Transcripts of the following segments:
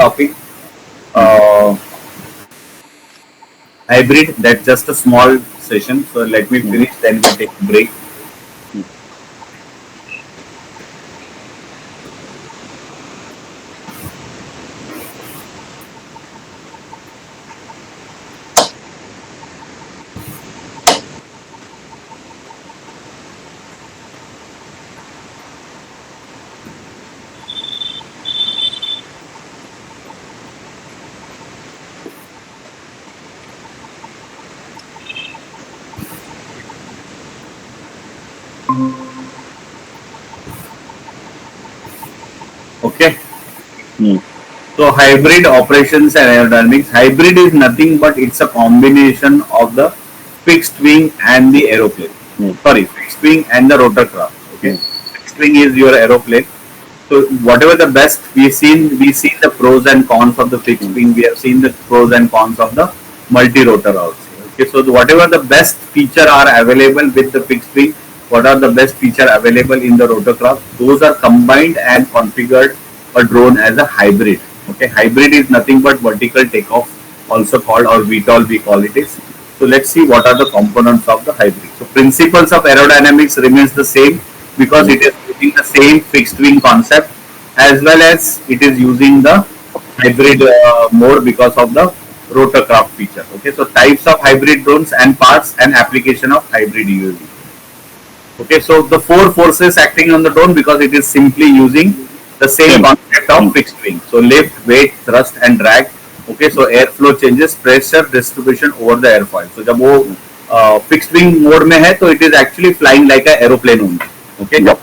topic. Uh, Hybrid, that's just a small session. So let me finish, then we take a break. Okay. So hybrid operations and aerodynamics. Hybrid is nothing but it's a combination of the fixed wing and the aeroplane. Sorry, fixed wing and the rotorcraft. Okay. Fixed wing is your aeroplane. So whatever the best we seen the pros and cons of the fixed wing. We have seen the pros and cons of the multi-rotor also. Okay, so whatever the best feature are available with the fixed wing, what are the best feature available in the rotorcraft, those are combined and configured a drone as a hybrid. Okay, hybrid is nothing but vertical takeoff, also called or VTOL we call it is. So let's see what are the components of the hybrid. So principles of aerodynamics remains the same because it is using the same fixed wing concept as well as it is using the hybrid mode because of the rotorcraft feature. Okay, so types of hybrid drones and parts and application of hybrid UAV. Okay, so the four forces acting on the drone because it is simply using the same concept of fixed wing. So lift, weight, thrust and drag. Okay, so airflow changes, pressure distribution over the airfoil. So जब वो fixed wing mode में है तो it is actually flying like a aeroplane only. Okay. Yep.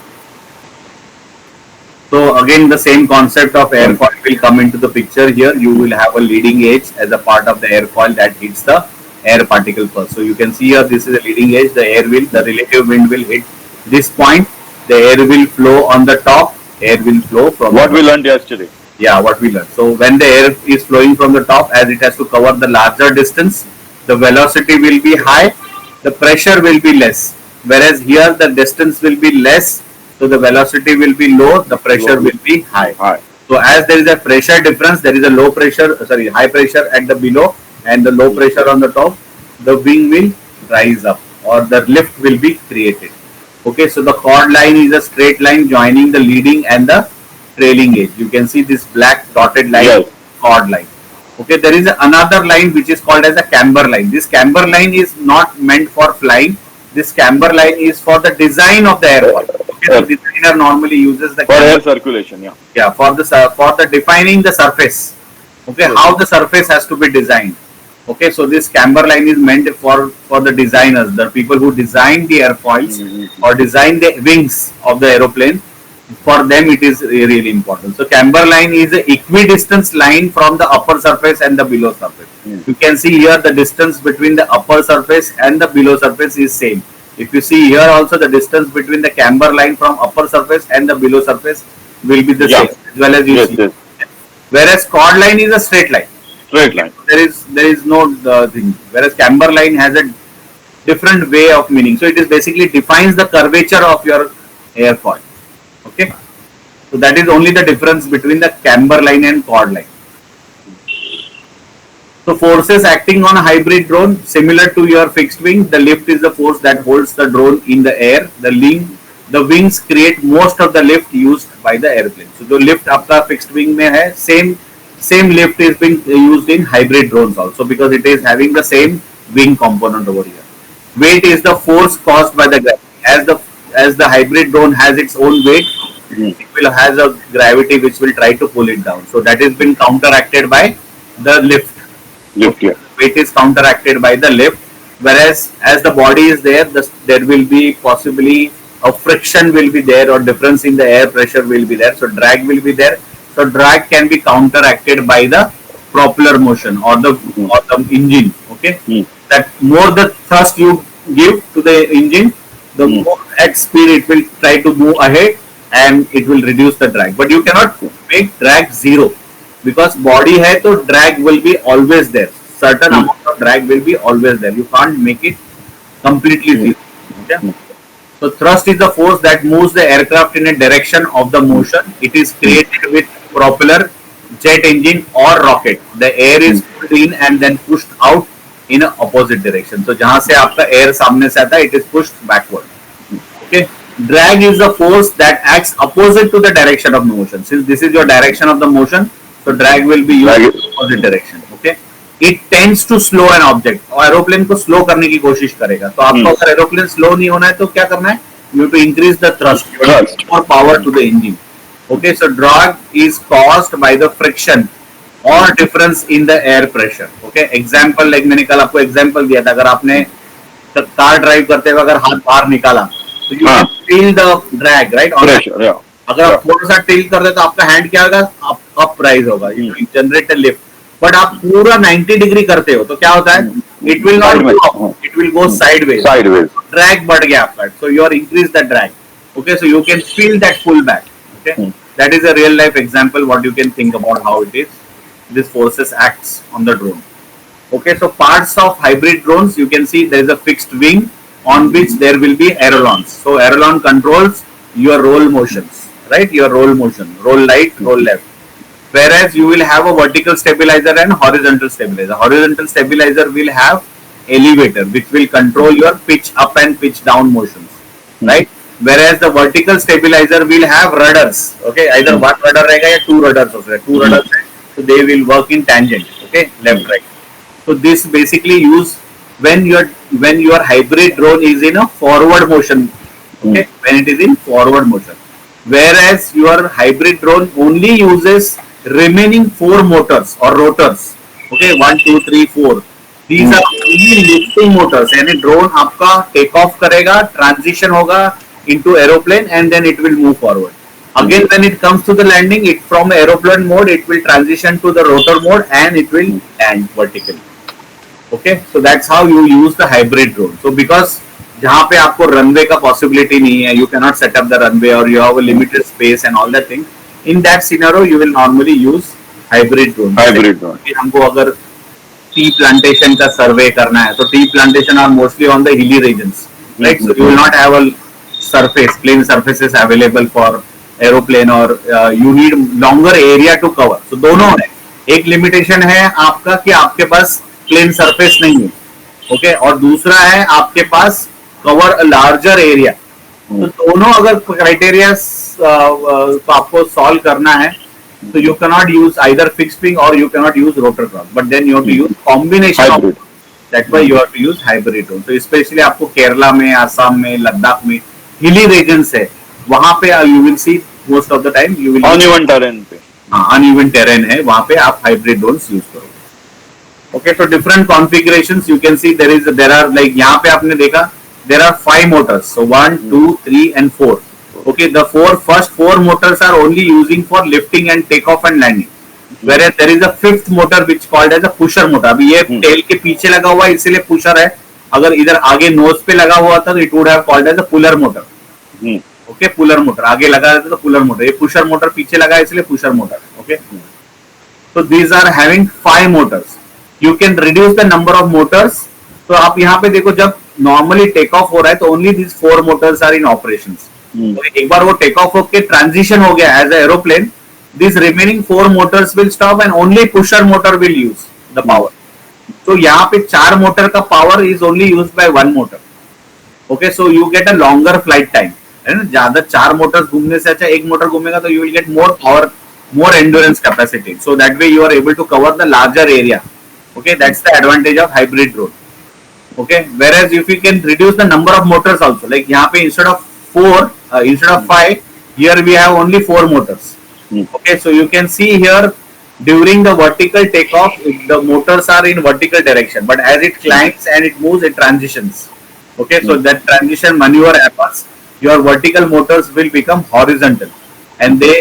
So again the same concept of airfoil will come into the picture here. You will have a leading edge as a part of the airfoil that hits the air particle first. So you can see here this is a leading edge. The relative wind will hit this point. The air will flow on the top. Air will flow from what we learned yesterday. Yeah, what we learned. So when the air is flowing from the top, as it has to cover the larger distance, the velocity will be high, the pressure will be less. Whereas here the distance will be less, so the velocity will be low, the pressure will be high. So as there is a pressure difference, there is a high pressure at the below and the low pressure on the top, the wing will rise up or the lift will be created. Okay, so the chord line is a straight line joining the leading and the trailing edge. You can see this black dotted line, chord line. Okay, there is another line which is called as a camber line. This camber line is not meant for flying. This camber line is for the design of the airfoil. Okay, the designer normally uses the for air circulation. Yeah, for the defining the surface. Okay, how the surface has to be designed. Okay, so this camber line is meant for the designers, the people who design the airfoils or design the wings of the aeroplane. For them it is really important. So camber line is an equidistance line from the upper surface and the below surface. You can see here the distance between the upper surface and the below surface is same. If you see here also the distance between the camber line from upper surface and the below surface will be the same as well as you see. Whereas chord line is a straight line. Straight line. There is no thing. Whereas camber line has a different way of meaning. So it is basically defines the curvature of your airfoil. Okay, so that is only the difference between the camber line and chord line. So forces acting on a hybrid drone similar to your fixed wing. The lift is the force that holds the drone in the air. The wings create most of the lift used by the airplane. So the lift आपका fixed wing में है, same lift is being used in hybrid drones also because it is having the same wing component over here. Weight is the force caused by the gravity. As the hybrid drone has its own weight, it will has a gravity which will try to pull it down. So that has been counteracted by the lift. Weight is counteracted by the lift. Whereas as the body is there, there will be possibly a friction will be there or difference in the air pressure will be there. So drag will be there. So drag can be counteracted by the propeller motion or the engine. Okay, that more the thrust you give to the engine, the more at speed it will try to move ahead and it will reduce the drag. But you cannot make drag zero because body hai to drag will be always there. Certain amount of drag will be always there. You can't make it completely zero. Okay? So thrust is the force that moves the aircraft in a direction of the motion. It is created with propeller jet engine or rocket, the air is pulled in and then pushed out in a opposite direction. So जहां से आपका air सामने से आता है, it is pushed backward. Okay. Drag is the force that acts opposite to the direction of motion. Since this is your direction of the motion, so drag will be used in opposite direction. Okay. It tends to slow an object. और aeroplane को slow करने की कोशिश करेगा. तो आपको अगर aeroplane slow नहीं होना है तो क्या करना है? You have to increase the thrust, more power to the engine. Okay, so drag is caused by the friction or difference in the air pressure. Okay, example like मैंने कल आपको example दिया था. अगर आपने कार ड्राइव करते हुए अगर हाथ बाहर निकाला तो you can feel the drag, right? Pressure, yeah. अगर आप थोड़ा सा टिल्ट कर दे तो आपका हैंड क्या होगा? अप राइज होगा. You generate a lift. But आप पूरा 90 डिग्री करते हो तो क्या होता है? It will not go up, it will go sideways. Drag बढ़ गया आपका. So you are increase the drag. Okay, so you can feel that pull back. Okay, that is a real life example what you can think about how it is this forces acts on the drone. Okay, so parts of hybrid drones, you can see there is a fixed wing on which there will be ailerons. So aileron controls your roll motions, right? Your roll motion, roll right, roll left. Whereas you will have a vertical stabilizer and horizontal stabilizer. Horizontal stabilizer will have elevator, which will control your pitch up and pitch down motions, right? Whereas the vertical stabilizer will have rudders. Okay, either one rudder रहेगा या two rudders होते हैं. Two rudders, so they will work in tangent. Okay, left right. So this basically use when your hybrid drone is in a forward motion. Okay, when it is in forward motion. Whereas your hybrid drone only uses remaining 4 motors or rotors. Okay, 1, 2, 3, 4. These are only lifting motors. यानी drone आपका take off करेगा, transition होगा into aeroplane and then it will move forward. Again, when it comes to the landing, it from aeroplane mode, it will transition to the rotor mode and it will land vertically. Okay, so that's how you use the hybrid drone. So because जहाँ पे आपको runway का possibility नहीं है, you cannot set up the runway or you have a limited space and all that thing. In that scenario, you will normally use hybrid drone. Hybrid drone. कि हमको अगर tea plantation का survey करना है, तो tea plantation are mostly on the hilly regions, right? So you will not have a surface, plain surfaces available for aeroplane or you need longer area to cover. So दोनों है. एक limitation है आपका कि आपके पास प्लेन सरफेस नहीं है. Okay, और दूसरा है आपके पास कवर अ लार्जर एरिया. तो दोनों अगर क्राइटेरिया आपको सॉल्व करना है तो you can not use either fixed wing और you can not use rotor cross, but then you have to use combination of that. Why you have to use hybrid drone. तो specially आपको केरला में, आसाम में, लद्दाख में हिली रीजन्स है, वहां पे you will see most of the time you will uneven terrain पे. हाँ, अनइवन टेरेन है, वहां पे आप हाइब्रिड ड्रोन्स यूज करोगे. Okay, so different configurations you can see there are like यहाँ पे आपने देखा there are 5 motors. So 1, 2, 3 and 4. Okay, the first 4 motors are only using for lifting and takeoff and landing. Whereas there is a 5th motor which called as a pusher motor. अभी ये tail के पीछे लगा हुआ है इसलिए pusher है. अगर इधर आगे nose पे लगा हुआ था तो it would have called as a puller motor. Okay, puller motor आगे लगा रहता तो puller motor. ये pusher motor पीछे लगा है इसलिए pusher motor. Okay, so these are having 5 motors. You can reduce the number of motors. तो आप यहाँ पे देखो जब normally take off हो रहा है तो only these 4 motors are in operations. तो एक बार वो take off होके transition हो गया as a aeroplane, these remaining 4 motors will stop and only pusher motor will use the power. तो यहाँ पे 4 motor का power is only used by 1 motor. Okay, so you get a longer flight time. है ना, ज्यादा 4 motors घूमने से अच्छा एक motor घूमेगा तो you will get more power, more endurance capacity. So that way you are able to cover the larger area. Okay, that's the advantage of hybrid drone. Okay, whereas if you can reduce the number of motors also, like यहाँ पे instead of 4, instead of 5, here we have only 4 motors. Okay, so you can see here during the vertical takeoff, the motors are in vertical direction, but as it climbs and it moves, it transitions. Okay, so that transition maneuver happens. Your vertical motors will become horizontal, and they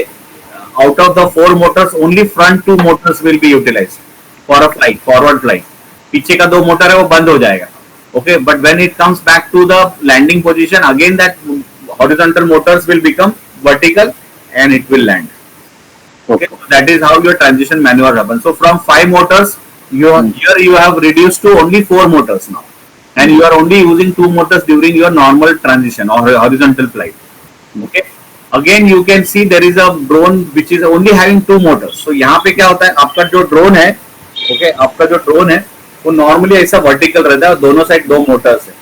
out of the 4 motors, only front 2 motors will be utilized for a flight, forward flight. पीछे का 2 motor है वो बंद हो जाएगा. Okay, but when it comes back to the landing position, again that horizontal motors will become vertical and it will land. Okay, so that is how your transition maneuver happens. So from 5 motors, here you have reduced to only 4 motors now, and you are only using 2 motors during your normal transition or horizontal flight. Okay, again you can see there is a drone which is only having 2 motors. So यहाँ पे क्या होता है, आपका जो drone है, okay, आपका जो ड्रोन है वो नॉर्मली ऐसा वर्टिकल रहता है और दोनों साइड 2 मोटर्स है.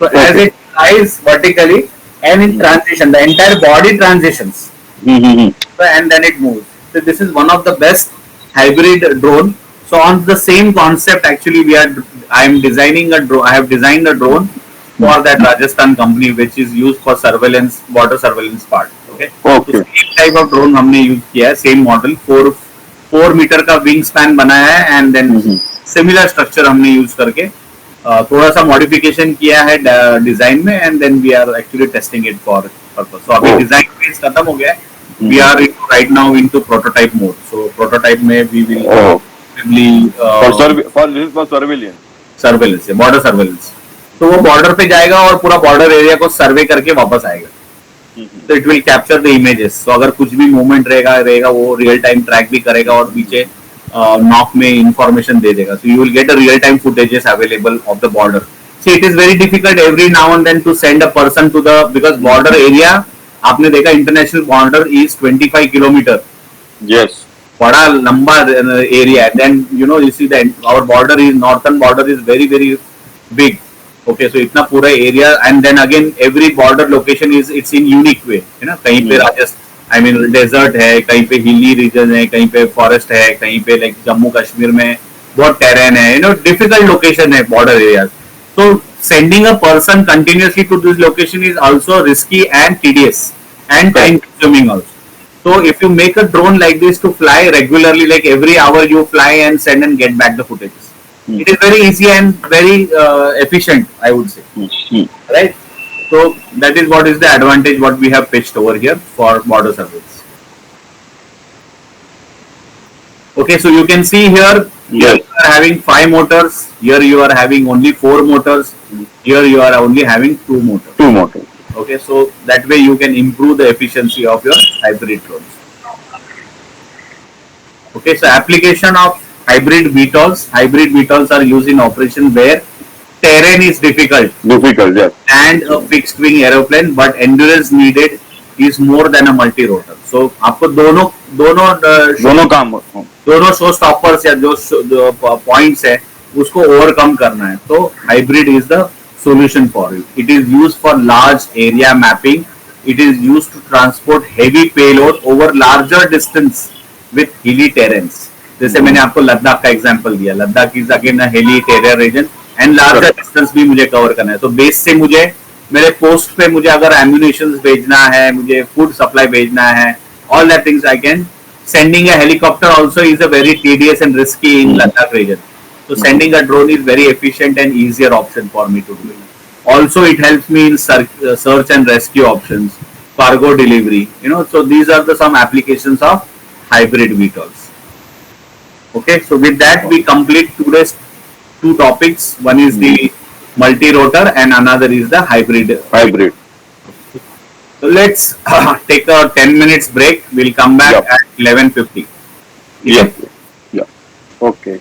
तो as Okay. It flies vertically and in transition the entire body transitions, and then it moves. So this is one of the best hybrid drone. So on the same concept actually I am designing a drone. I have designed a drone for that Rajasthan company which is used for surveillance, border surveillance part. Okay. Okay. तो same type of drone हमने use किया है, same model, 4 metre का wing span बनाया है and then similar structure हमने use करके थोड़ा सा मॉडिफिकेशन किया है डिजाइन में and then we are actually testing it for purpose. So अभी डिजाइन फेज खत्म हो गया है. We are right now into prototype mode. So prototype में we will For surveillance. Surveillance, border surveillance. तो वो बॉर्डर पे जाएगा और पूरा बॉर्डर एरिया को सर्वे करके वापस आएगा. तो it will capture the images. तो अगर कुछ भी मूवमेंट रहेगा वो रियल टाइम ट्रैक भी करेगा और पीछे नॉक में इंफॉर्मेशन दे देगा. So you will get a real time footages available of the border. So it is very difficult every now and then to send a person to the, because border area आपने देखा international border is 25 kilometre. Yes. बड़ा लंबा एरिया है. Then you know you see that our border is, northern border is very very big. Okay, so इतना पूरा area and then again every border location is it's in unique way, है ना. कहीं पे राजस्थान, आई मीन डेजर्ट है, कहीं पे hilly region है, कहीं पे फॉरेस्ट है, कहीं पे लाइक जम्मू कश्मीर में बहुत टेरेन है, यू नो, डिफिकल्ट लोकेशन है बॉर्डर एरिया. तो sending a person continuously to this location is also risky and tedious and time consuming also. So if you make a drone like this to fly regularly, like every hour you fly and send and get back the footages, it is very easy and very efficient, I would say. Right? So that is what is the advantage what we have pitched over here for border surveillance. Okay, so you can see here, here Yes. you are having 5 motors, here you are having only 4 motors, here you are only having 2 motors. 2 motors. Okay, so that way you can improve the efficiency of your hybrid drones. Okay, so application of hybrid VTOLs. Hybrid VTOLs are used in operation where terrain is difficult Difficult, yes. and a fixed wing aeroplane, but endurance needed is more than a multi-rotor. So आपको दोनों काम. दोनों show stoppers या जो points है उसको overcome करना है. तो hybrid is the solution for it. It is used for large area mapping. It is used to transport heavy payload over larger distance with hilly terrains. जैसे मैंने आपको लद्दाख का एग्जांपल दिया. Ladakh is again a hilly terrain region and larger distance भी मुझे cover करना है. तो बेस से मुझे मेरे पोस्ट पे मुझे अगर एम्यूनिशन भेजना है, मुझे फूड सप्लाई भेजना है, all that things I can. Sending a helicopter also is a very tedious and risky in Ladakh region. So sending a drone is very efficient and easier option for me to do it. Also, it helps me in search and rescue options, cargo delivery. You know, so these are the some applications of hybrid VTOLs. Okay, so with that we complete today's 2 topics. One is the multi-rotor and another is the hybrid. Hybrid. So let's take a 10 minutes break. We'll come back Yep. at 11:50. Yes. Yeah. Okay.